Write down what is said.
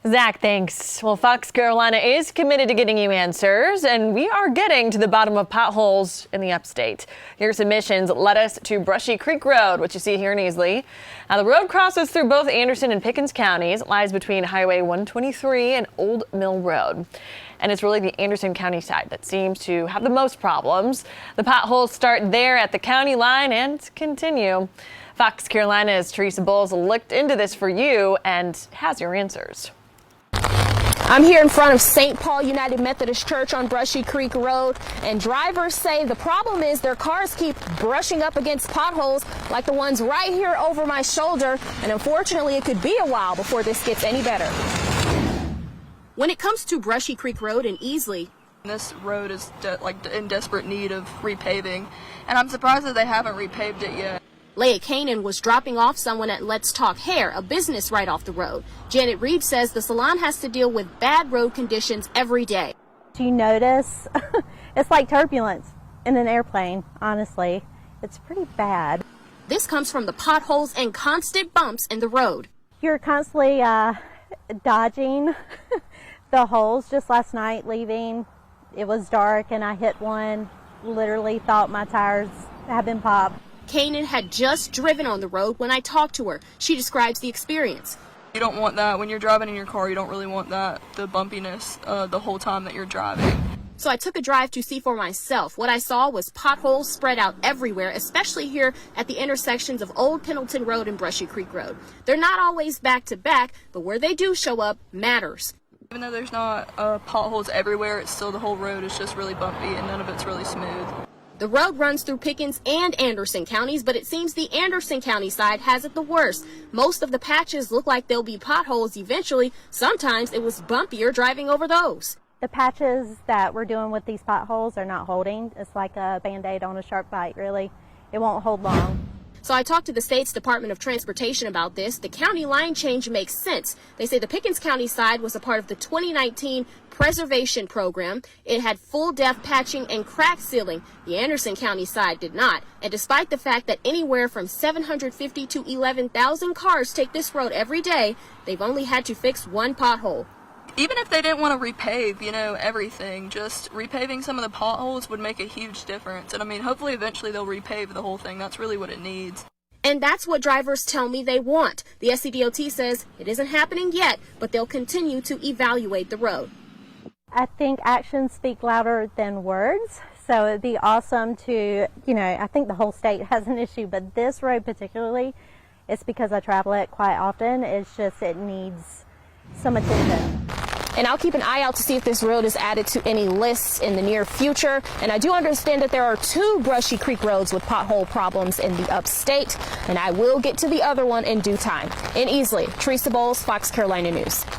Zach, thanks. Well, Fox Carolina is committed to getting you answers, and we are getting to the bottom of potholes in the upstate. Your submissions led us to Brushy Creek Road, which you see here in Easley. Now, the road crosses through both Anderson and Pickens counties. It lies between Highway 123 and Old Mill Road. And it's really the Anderson County side that seems to have the most problems. The potholes start there at the county line and continue. Fox Carolina's Tresia looked into this for you and has your answers. I'm here in front of St. Paul United Methodist Church on Brushy Creek Road, and drivers say the problem is their cars keep brushing up against potholes like the ones right here over my shoulder, and unfortunately it could be a while before this gets any better. When it comes to Brushy Creek Road in Easley, this road is in desperate need of repaving, and I'm surprised that they haven't repaved it yet. Leah Kanan was dropping off someone at Let's Talk Hair, a business right off the road. Janet Reed says the salon has to deal with bad road conditions every day. You notice it's like turbulence in an airplane, honestly. It's pretty bad. This comes from the potholes and constant bumps in the road. You're constantly dodging the holes. Just last night leaving, it was dark and I hit one, literally thought my tires had been popped. Kanan had just driven on the road when I talked to her. She describes the experience. You don't want that when you're driving in your car. You don't really want that, the bumpiness the whole time that you're driving. So I took a drive to see for myself. What I saw was potholes spread out everywhere, especially here at the intersections of Old Pendleton Road and Brushy Creek Road. They're not always back to back, but where they do show up matters. Even though there's not potholes everywhere, it's still the whole road is just really bumpy and none of it's really smooth. The road runs through Pickens and Anderson counties, but it seems the Anderson County side has it the worst. Most of the patches look like they'll be potholes eventually. Sometimes it was bumpier driving over those. The patches that we're doing with these potholes are not holding. It's like a Band-Aid on a sharp bite, really. It won't hold long. So I talked to the state's Department of Transportation about this. The county line change makes sense. They say the Pickens County side was a part of the 2019 preservation program. It had full depth patching and crack sealing. The Anderson County side did not. And despite the fact that anywhere from 750 to 11,000 cars take this road every day, they've only had to fix one pothole. Even if they didn't want to repave, everything, just repaving some of the potholes would make a huge difference. And I mean, hopefully eventually they'll repave the whole thing. That's really what it needs. And that's what drivers tell me they want. The SCDOT says it isn't happening yet, but they'll continue to evaluate the road. I think actions speak louder than words. So it'd be awesome to, I think the whole state has an issue, but this road particularly, it's because I travel it quite often. It's just, it needs some attention. And I'll keep an eye out to see if this road is added to any lists in the near future. And I do understand that there are 2 Brushy Creek roads with pothole problems in the upstate. And I will get to the other one in due time. In Easley, Tresia, Fox Carolina News.